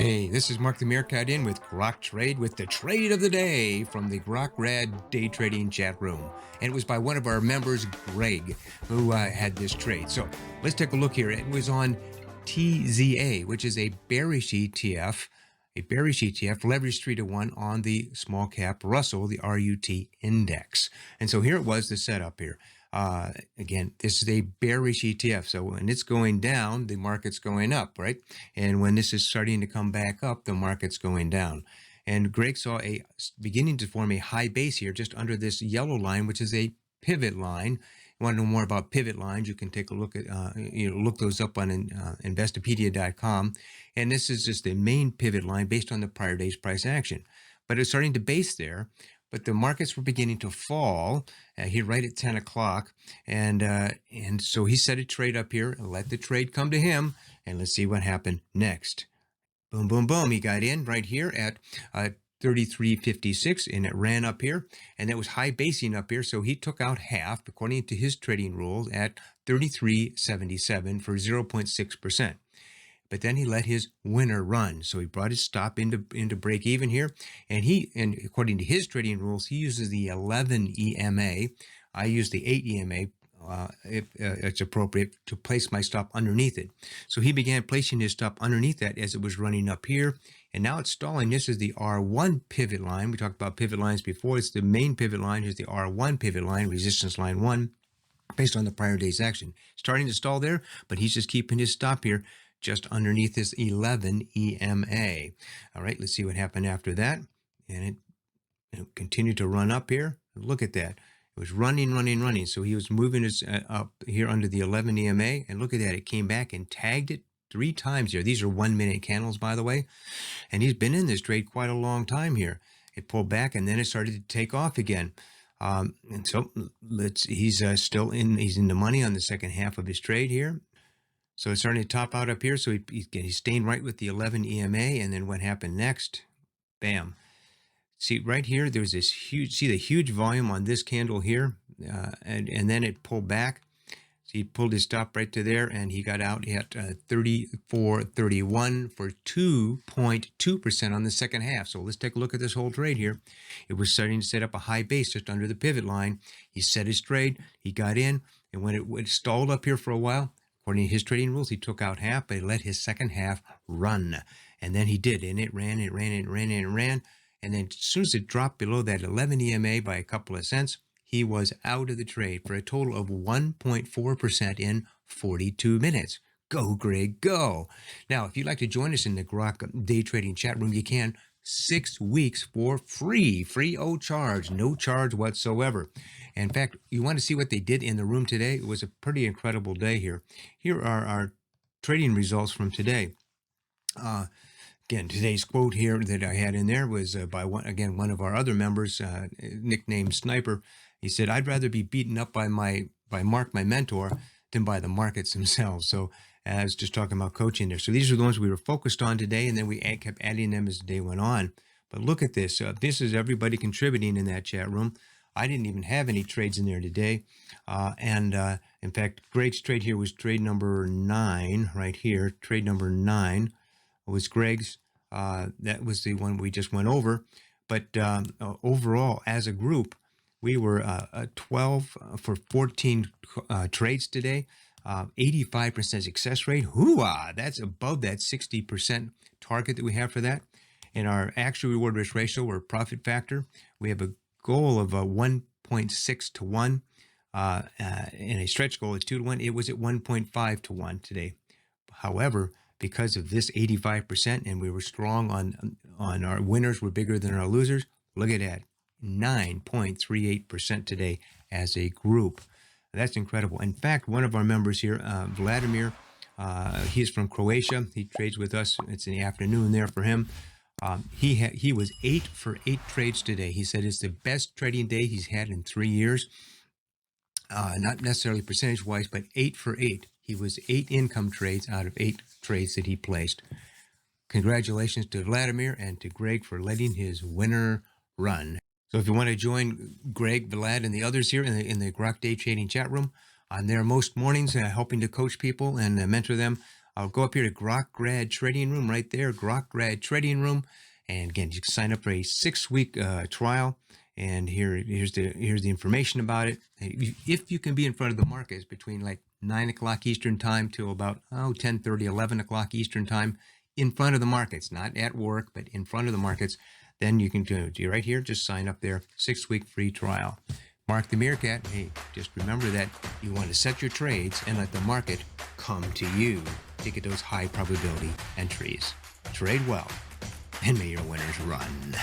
Hey, this is Mark the Meerkat in with Grok Trade with the trade of the day from the Grad day trading chat room. And it was by one of our members, Greg, who had this trade. So let's take a look here. It was on TZA, which is a bearish ETF, leveraged 3-to-1 on the small cap Russell, the RUT index. And so here it was, the setup here. Again, this is a bearish ETF. So when it's going down, the market's going up, right? And when this is starting to come back up, the market's going down. And Greg saw a beginning to form a high base here just under this yellow line, which is a pivot line. You want to know more about pivot lines, you can take a look at, look those up on Investopedia.com. And this is just the main pivot line based on the prior day's price action. But it's starting to base there. But the markets were beginning to fall here right at 10 o'clock. And so he set a trade up here and let the trade come to him. And let's see what happened next. Boom, boom, boom. He got in right here at 33.56 and it ran up here. And it was high basing up here. So he took out half, according to his trading rules, at 33.77 for 0.6%. But then he let his winner run. So he brought his stop into break even here. And according to his trading rules, he uses the 11 EMA. I use the 8 EMA if it's appropriate to place my stop underneath it. So he began placing his stop underneath that as it was running up here. And now it's stalling. This is the R1 pivot line. We talked about pivot lines before. It's the main pivot line. Here's the R1 pivot line, resistance line 1, based on the prior day's action. Starting to stall there, but he's just keeping his stop here just underneath this 11 EMA. All right, let's see what happened after that. And it continued to run up here. Look at that. It was running. So he was moving his up here under the 11 EMA. And look at that. It came back and tagged it 3 times here. These are 1-minute candles, by the way. And he's been in this trade quite a long time here. It pulled back and then it started to take off again. And so he's still in. He's in the money on the second half of his trade here. So it's starting to top out up here. So he's staying right with the 11 EMA. And then what happened next? Bam. See right here, there's this huge, see the huge volume on this candle here. And then it pulled back. So he pulled his stop right to there and he got out at 34.31 for 2.2% on the second half. So let's take a look at this whole trade here. It was starting to set up a high base just under the pivot line. He set his trade, he got in, and when it stalled up here for a while, according to his trading rules, he took out half, but he let his second half run. And then he did, and it ran. And then as soon as it dropped below that 11 EMA by a couple of cents, he was out of the trade for a total of 1.4% in 42 minutes. Go, Greg, go. Now, if you'd like to join us in the Grok day trading chat room, you can. 6 weeks for free of charge, no charge whatsoever. In fact, you want to see what they did in the room today? It was a pretty incredible day here. Here are our trading results from today. Again, today's quote here that I had in there was by one of our other members, nicknamed Sniper. He said, "I'd rather be beaten up by Mark, my mentor, than by the markets themselves." So I was just talking about coaching there. So these are the ones we were focused on today, and then we kept adding them as the day went on. But look at this. This is everybody contributing in that chat room. I didn't even have any trades in there today. In fact, Greg's trade here was trade number 9 right here. Trade number 9 was Greg's. That was the one we just went over. But overall, as a group, we were 12 for 14 trades today. 85% success rate. Hoo-ah! That's above that 60% target that we have for that. In our actual reward risk ratio or profit factor, we have a goal of 1.6 to 1. And a stretch goal of 2 to 1. It was at 1.5 to 1 today. However, because of this 85%, and we were strong on our winners were bigger than our losers, look at that. 9.38% today as a group. That's incredible. In fact, one of our members here, Vladimir, he's from Croatia. He trades with us. It's in the afternoon there for him. He was 8 for 8 trades today. He said it's the best trading day he's had in 3 years. Not necessarily percentage-wise, but 8 for 8. He was 8 income trades out of 8 trades that he placed. Congratulations to Vladimir and to Greg for letting his winner run. So if you want to join Greg, Vlad, and the others here in the Grok Day Trading chat room, I'm there most mornings helping to coach people and mentor them. I'll go up here to Grok Grad Trading Room right there, Grok Grad Trading Room. And again, you can sign up for a 6-week trial. And here's the information about it. If you can be in front of the markets between like 9 o'clock Eastern time till about 10:30, 11 o'clock Eastern time, in front of the markets, not at work, but in front of the markets, then you can do right here. Just sign up there, 6-week free trial. Mark the Meerkat. Hey, just remember that you want to set your trades and let the market come to you to get those high probability entries. Trade well, and may your winners run.